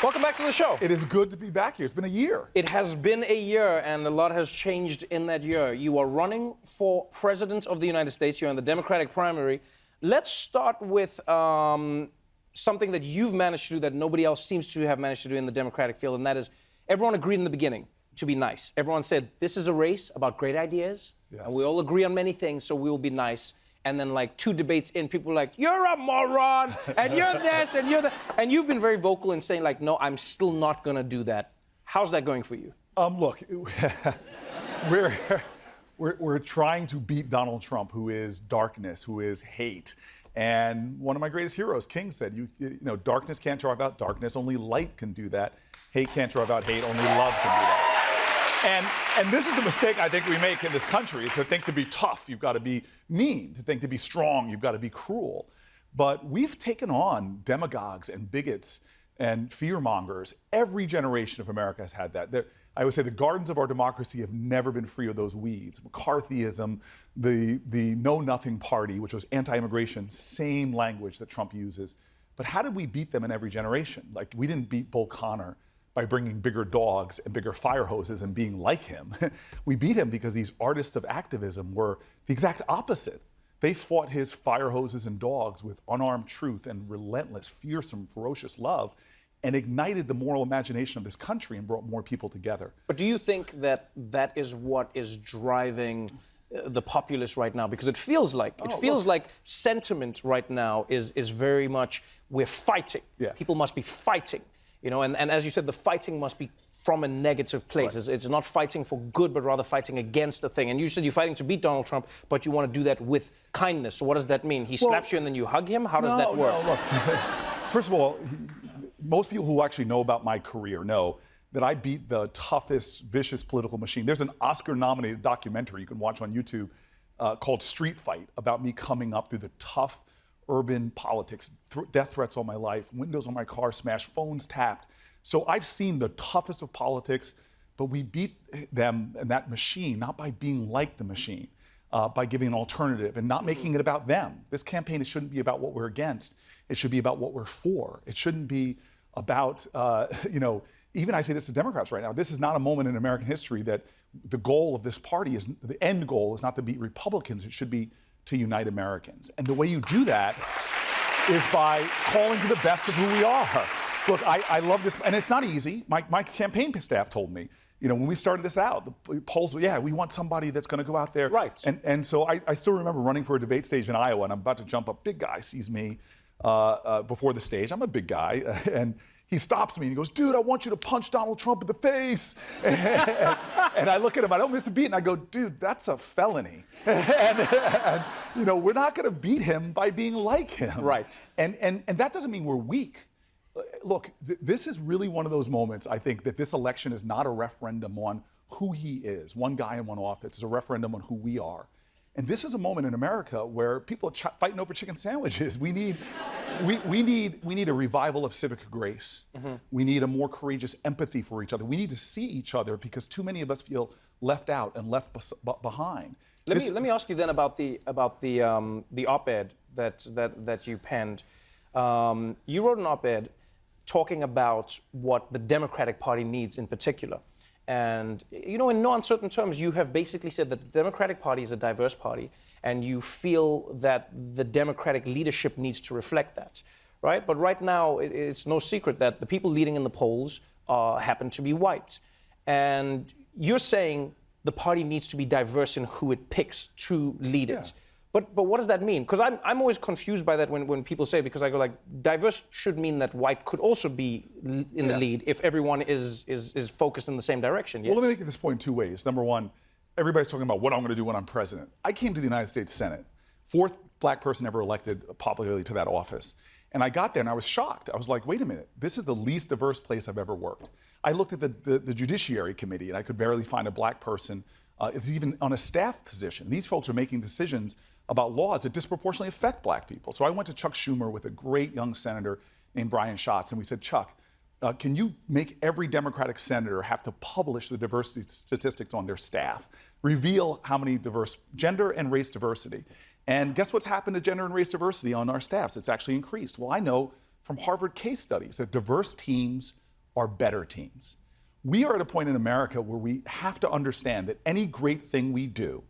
Welcome back to the show. It is good to be back here. It's been a year. It has been a year, and a lot has changed in that year. You are running for President of the United States. You're in the Democratic primary. Let's start with something that you've managed to do that nobody else seems to have managed to do in the Democratic field, and that is everyone agreed in the beginning to be nice. Everyone said, this is a race about great ideas, and we all agree on many things, so we will be nice. And then, like, 2 debates in, people were like, you're a moron, and you're this, and you're that. And you've been very vocal in saying, like, no, I'm still not going to do that. How's that going for you? Look, we're trying to beat Donald Trump, who is darkness, who is hate. And one of my greatest heroes, King, said, you know, darkness can't drive out darkness, only light can do that. Hate can't drive out hate, only love can do that. And this is the mistake I think we make in this country, is to think to be tough, you've got to be mean. To think to be strong, you've got to be cruel. But we've taken on demagogues and bigots and fearmongers. Every generation of America has had that. I would say the gardens of our democracy have never been free of those weeds. McCarthyism, the Know-Nothing Party, which was anti-immigration, same language that Trump uses. But how did we beat them in every generation? Like, we didn't beat Bull Connor by bringing bigger dogs and bigger fire hoses and being like him. We beat him because these artists of activism were the exact opposite. They fought his fire hoses and dogs with unarmed truth and relentless, fearsome, ferocious love, and ignited the moral imagination of this country and brought more people together. But do you think that that is what is driving the populace right now? Because it feels like sentiment right now is very much, we're fighting. Yeah. People must be fighting. You know, and as you said, the fighting must be from a negative place. Right. It's not fighting for good, but rather fighting against a thing. And you said you're fighting to beat Donald Trump, but you want to do that with kindness. So what does that mean? He slaps you and then you hug him? How does that work? No, look. First of all, most people who actually know about my career know that I beat the toughest, vicious political machine. There's an Oscar-nominated documentary you can watch on YouTube called Street Fight, about me coming up through the tough urban politics, death threats all my life, windows on my car smashed, phones tapped. So I've seen the toughest of politics, but we beat them and that machine, not by being like the machine, by giving an alternative and not making it about them. This campaign, it shouldn't be about what we're against. It should be about what we're for. It shouldn't be about, you know, even I say this to Democrats right now, this is not a moment in American history that the goal of this party is, the end goal is not to beat Republicans, it should be to unite Americans. And the way you do that is by calling to the best of who we are. Look, I love this, and it's not easy. My campaign staff told me, you know, when we started this out, the polls were, yeah, we want somebody that's going to go out there. Right. And so I still remember running for a debate stage in Iowa, and I'm about to jump up. Big guy sees me before the stage. I'm a big guy, and he stops me and he goes, dude, I want you to punch Donald Trump in the face. And I look at him, I don't miss a beat, and I go, dude, that's a felony. and you know, we're not gonna beat him by being like him. Right. And that doesn't mean we're weak. Look, this is really one of those moments, I think, that this election is not a referendum on who he is, one guy in one office. It's a referendum on who we are. And this is a moment in America where people are fighting over chicken sandwiches. We need a revival of civic grace. Mm-hmm. We need a more courageous empathy for each other. We need to see each other because too many of us feel left out and left behind. Let me ask you then about the op-ed that you penned. You wrote an op-ed talking about what the Democratic Party needs in particular. And, you know, in no uncertain terms, you have basically said that the Democratic Party is a diverse party, and you feel that the Democratic leadership needs to reflect that, right? But right now, it's no secret that the people leading in the polls happen to be white. And you're saying the party needs to be diverse in who it picks to lead it. But what does that mean? Because I'm always confused by that when people say, because I go like, diverse should mean that white could also be in the lead if everyone is focused in the same direction. Yes? Well, let me make this point in 2 ways. Number one, everybody's talking about what I'm going to do when I'm president. I came to the United States Senate, 4th black person ever elected popularly to that office. And I got there and I was shocked. I was like, wait a minute, this is the least diverse place I've ever worked. I looked at the Judiciary Committee and I could barely find a black person. It's even on a staff position. These folks are making decisions about laws that disproportionately affect black people. So I went to Chuck Schumer with a great young senator named Brian Schatz, and we said, Chuck, can you make every Democratic senator have to publish the diversity statistics on their staff, reveal how many diverse, gender and race diversity? And guess what's happened to gender and race diversity on our staffs? It's actually increased. Well, I know from Harvard case studies that diverse teams are better teams. We are at a point in America where we have to understand that any great thing we do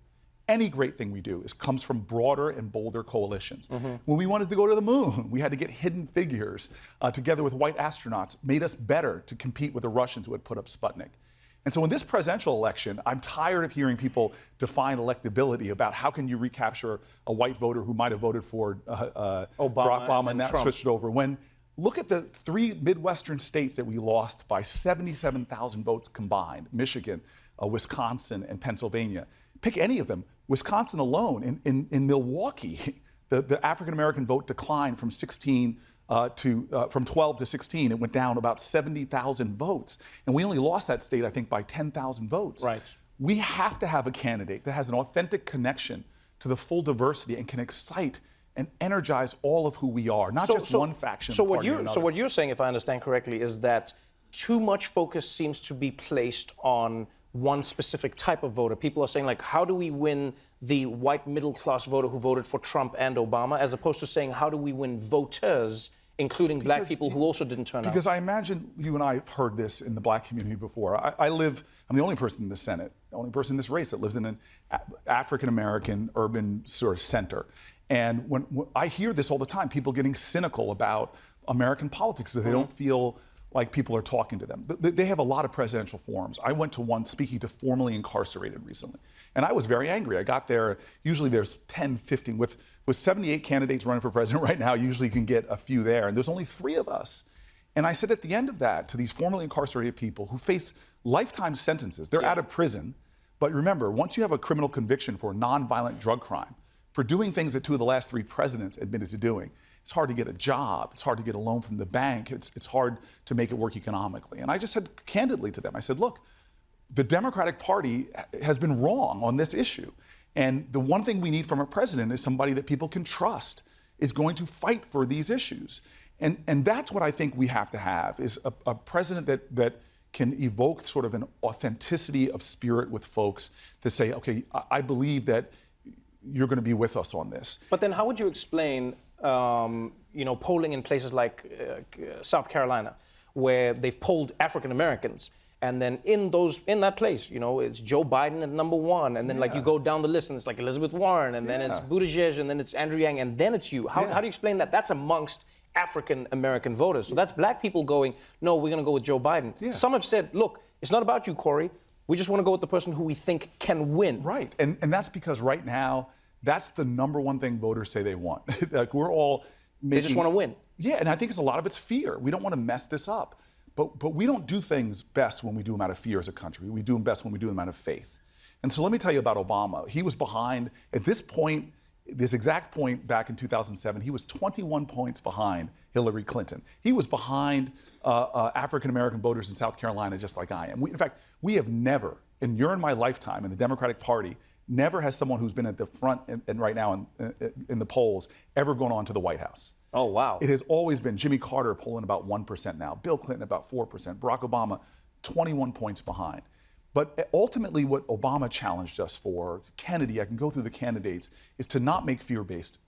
comes from broader and bolder coalitions. When we wanted to go to the moon, we had to get hidden figures together with white astronauts, made us better to compete with the Russians who had put up Sputnik. And so in this presidential election, I'm tired of hearing people define electability about how can you recapture a white voter who might have voted for Obama and that Trump. switched over. When look at the 3 Midwestern states that we lost by 77,000 votes combined, Michigan, Wisconsin, and Pennsylvania. Pick any of them. Wisconsin alone, in Milwaukee, the African-American vote declined from 12 to 16. It went down about 70,000 votes. And we only lost that state, I think, by 10,000 votes. Right. We have to have a candidate that has an authentic connection to the full diversity and can excite and energize all of who we are, not just one faction. So what you're saying, if I understand correctly, is that too much focus seems to be placed on one specific type of voter. People are saying, like, how do we win the white middle-class voter who voted for Trump and Obama, as opposed to saying, how do we win voters, including black people who also didn't turn out? Because I imagine you and I have heard this in the black community before. I'm the only person in the Senate, the only person in this race that lives in an African-American urban sort of center. And when I hear this all the time, people getting cynical about American politics, that they don't feel like people are talking to them. They have a lot of presidential forums. I went to one speaking to formerly incarcerated recently, and I was very angry. I got there, usually there's 10, 15, with 78 candidates running for president right now, usually you can get a few there, and there's only 3 of us. And I said at the end of that to these formerly incarcerated people who face lifetime sentences, they're out of prison, but remember, once you have a criminal conviction for a nonviolent drug crime, for doing things that 2 of the last 3 presidents admitted to doing, it's hard to get a job, it's hard to get a loan from the bank, it's hard to make it work economically. And I just said candidly to them, I said, look, the Democratic Party has been wrong on this issue. And the one thing we need from a president is somebody that people can trust is going to fight for these issues. And that's what I think we have to have, is a president that can evoke sort of an authenticity of spirit with folks to say, okay, I believe that you're going to be with us on this. But then how would you explain polling in places like South Carolina, where they've polled African Americans, and then in that place, it's Joe Biden at number 1, and then like you go down the list, and it's like Elizabeth Warren, and then it's Buttigieg, and then it's Andrew Yang, and then it's you. How do you explain that? That's amongst African American voters. So that's black people going, no, we're going to go with Joe Biden. Yeah. Some have said, look, it's not about you, Cory. We just want to go with the person who we think can win. Right, and that's because right now, that's the number one thing voters say they want. Like we're all they just want to win. Yeah, and I think it's a lot of it's fear. We don't want to mess this up. But we don't do things best when we do them out of fear as a country. We do them best when we do them out of faith. And so let me tell you about Obama. He was behind, at this point, this exact point back in 2007, he was 21 points behind Hillary Clinton. He was behind African-American voters in South Carolina, just like I am. In fact, we have never, and you're in my lifetime in the Democratic Party, never has someone who's been at the front and right now in the polls ever gone on to the White House. Oh, wow. It has always been Jimmy Carter polling about 1% now, Bill Clinton about 4%, Barack Obama 21 points behind. But ultimately what Obama challenged us for, Kennedy, I can go through the candidates, is to not make fear-based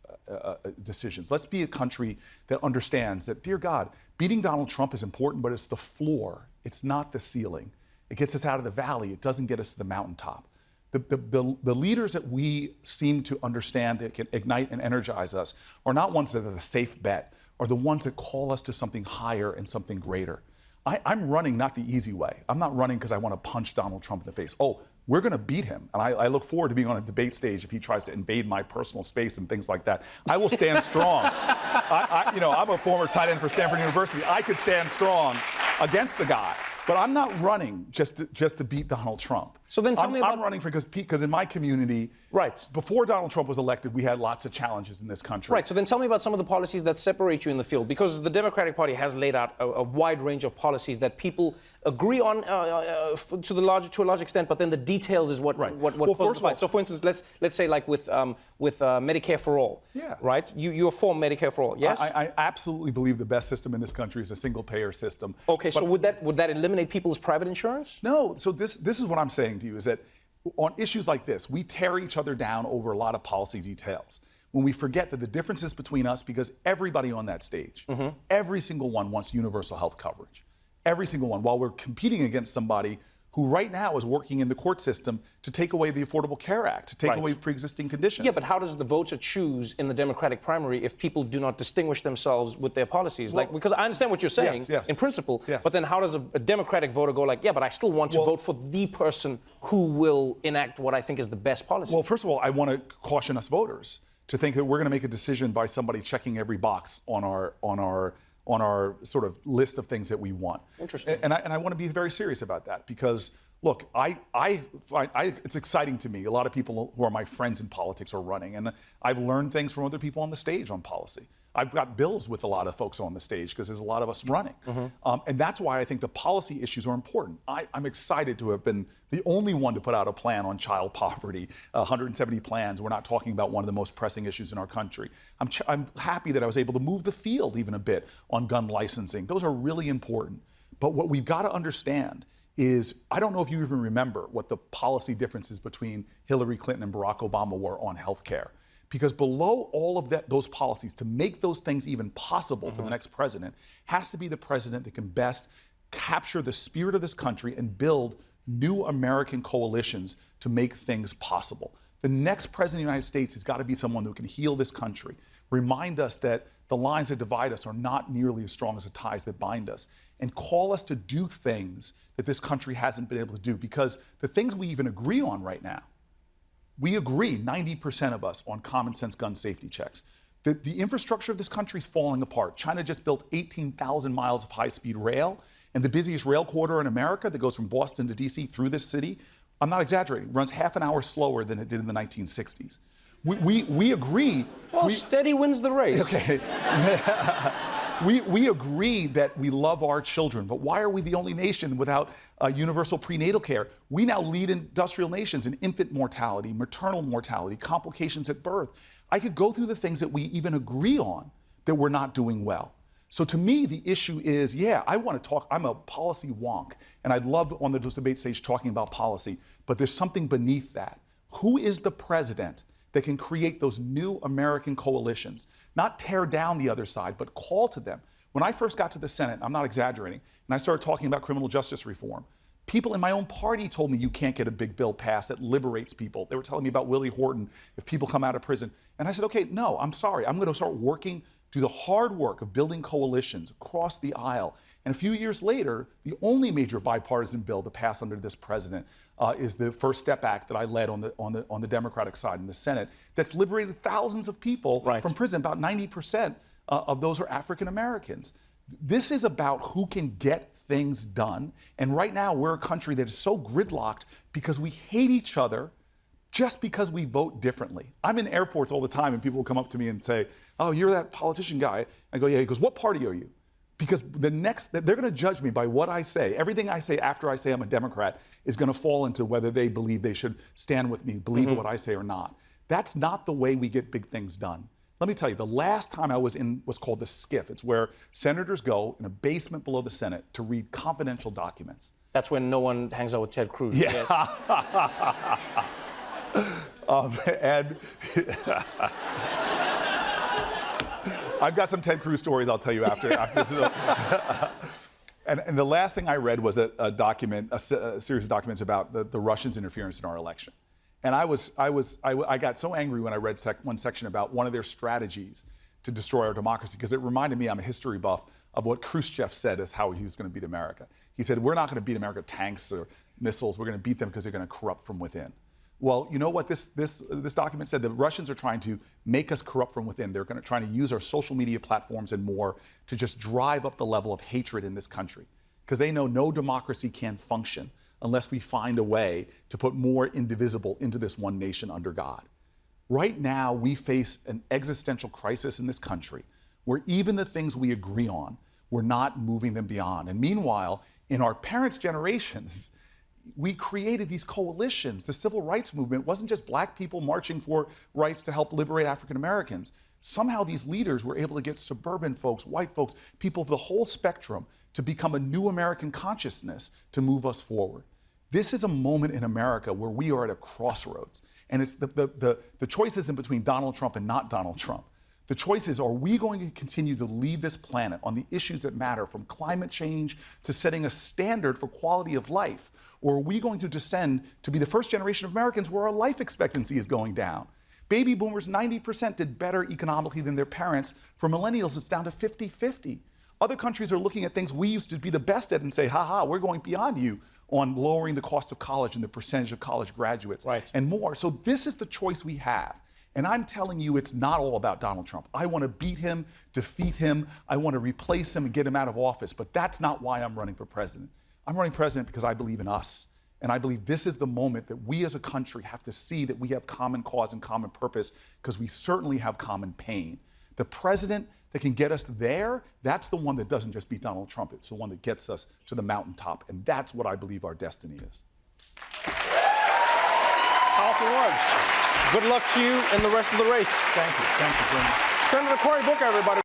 decisions. Let's be a country that understands that, dear God, beating Donald Trump is important, but it's the floor. It's not the ceiling. It gets us out of the valley. It doesn't get us to the mountaintop. The leaders that we seem to understand that can ignite and energize us are not ones that are the safe bet, are the ones that call us to something higher and something greater. I'm running not the easy way. I'm not running because I want to punch Donald Trump in the face. Oh, we're going to beat him. And I look forward to being on a debate stage if he tries to invade my personal space and things like that. I will stand strong. I'm a former tight end for Stanford University. I could stand strong against the guy. But I'm not running just to beat Donald Trump. So then tell me about... I'm running because in my community, right, before Donald Trump was elected, we had lots of challenges in this country. Right, so then tell me about some of the policies that separate you in the field, because the Democratic Party has laid out a wide range of policies that people agree on to a large extent, but then the details is what causes the fight. So for instance, let's say like with Medicare for all, right? You're for Medicare for all, yes? I absolutely believe the best system in this country is a single payer system. Okay, so would that eliminate people's private insurance? No, so this is what I'm saying to you, is that on issues like this, we tear each other down over a lot of policy details. When we forget that the differences between us, because everybody on that stage, every single one wants universal health coverage. every single one, while we're competing against somebody who right now is working in the court system to take away the Affordable Care Act, to take away pre-existing conditions. Yeah, but how does the voter choose in the Democratic primary if people do not distinguish themselves with their policies? Well, because I understand what you're saying in principle, but then how does a Democratic voter go like, yeah, but I still want to vote for the person who will enact what I think is the best policy? Well, first of all, I want to caution us voters to think that we're going to make a decision by somebody checking every box on our sort of list of things that we want. Interesting. And I want to be very serious about that because, look, it's exciting to me. A lot of people who are my friends in politics are running, and I've learned things from other people on the stage on policy. I've got bills with a lot of folks on the stage because there's a lot of us running. And that's why I think the policy issues are important. I'm excited to have been the only one to put out a plan on child poverty, 170 plans. We're not talking about one of the most pressing issues in our country. I'm happy that I was able to move the field even a bit on gun licensing. Those are really important. But what we've got to understand is, I don't know if you even remember what the policy differences between Hillary Clinton and Barack Obama were on health care. Because below all of those policies, to make those things even possible for the next president, has to be the president that can best capture the spirit of this country and build new American coalitions to make things possible. The next president of the United States has got to be someone who can heal this country, remind us that the lines that divide us are not nearly as strong as the ties that bind us, and call us to do things that this country hasn't been able to do. Because the things we even agree on right now, we agree, 90% of us, on common sense gun safety checks. The infrastructure of this country is falling apart. China just built 18,000 miles of high-speed rail, and the busiest rail corridor in America that goes from Boston to DC through this city, I'm not exaggerating, runs half an hour slower than it did in the 1960s. We agree. Well, steady wins the race. Okay. We agree that we love our children, but why are we the only nation without universal prenatal care? We now lead industrial nations in infant mortality, maternal mortality, complications at birth. I could go through the things that we even agree on that we're not doing well. So to me, the issue is, I want to talk. I'm a policy wonk, and I'd love on the debate stage talking about policy, but there's something beneath that. Who is the president that can create those new American coalitions? Not tear down the other side, but call to them. When I first got to the Senate, I'm not exaggerating, and I started talking about criminal justice reform, people in my own party told me you can't get a big bill passed that liberates people. They were telling me about Willie Horton, if people come out of prison. And I said, okay, no, I'm sorry. I'm going to start working, do the hard work of building coalitions across the aisle. And a few years later, the only major bipartisan bill to pass under this president is the First Step Act that I led on the Democratic side in the Senate. That's liberated thousands of people from prison. About 90% of those are African Americans. This is about who can get things done. And right now, we're a country that is so gridlocked because we hate each other just because we vote differently. I'm in airports all the time, and people will come up to me and say, "Oh, you're that politician guy." I go, "Yeah." He goes, "What party are you?" Because they're going to judge me by what I say. Everything I say after I say I'm a Democrat is going to fall into whether they believe they should stand with me, believe what I say or not. That's not the way we get big things done. Let me tell you, the last time I was in what's called the SCIF, it's where senators go in a basement below the Senate to read confidential documents. That's when no one hangs out with Ted Cruz. Yeah. Yes. I've got some Ted Cruz stories I'll tell you after this. And the last thing I read was a series of documents about the Russians' interference in our election. And I got so angry when I read one section about one of their strategies to destroy our democracy, because it reminded me, I'm a history buff, of what Khrushchev said as how he was going to beat America. He said, we're not going to beat America with tanks or missiles. We're going to beat them because they're going to corrupt from within. Well, you know what this document said? The Russians are trying to make us corrupt from within. They're going to try to use our social media platforms and more to just drive up the level of hatred in this country, because they know no democracy can function unless we find a way to put more indivisible into this one nation under God. Right now, we face an existential crisis in this country where even the things we agree on, we're not moving them beyond. And meanwhile, in our parents' generations, we created these coalitions. The civil rights movement wasn't just black people marching for rights to help liberate African Americans. Somehow these leaders were able to get suburban folks, white folks, people of the whole spectrum to become a new American consciousness to move us forward. This is a moment in America where we are at a crossroads. And it's the choice isn't between Donald Trump and not Donald Trump. The choice is, are we going to continue to lead this planet on the issues that matter, from climate change to setting a standard for quality of life? Or are we going to descend to be the first generation of Americans where our life expectancy is going down? Baby boomers, 90% did better economically than their parents. For millennials, it's down to 50-50. Other countries are looking at things we used to be the best at and say, we're going beyond you on lowering the cost of college and the percentage of college graduates and more. So this is the choice we have. And I'm telling you, it's not all about Donald Trump. I want to beat him, defeat him. I want to replace him and get him out of office. But that's not why I'm running for president. I'm running president because I believe in us. And I believe this is the moment that we as a country have to see that we have common cause and common purpose, because we certainly have common pain. The president that can get us there, that's the one that doesn't just beat Donald Trump. It's the one that gets us to the mountaintop. And that's what I believe our destiny is. Powerful words. Good luck to you in the rest of the race. Thank you. Thank you, Jim. Senator Cory Booker, everybody.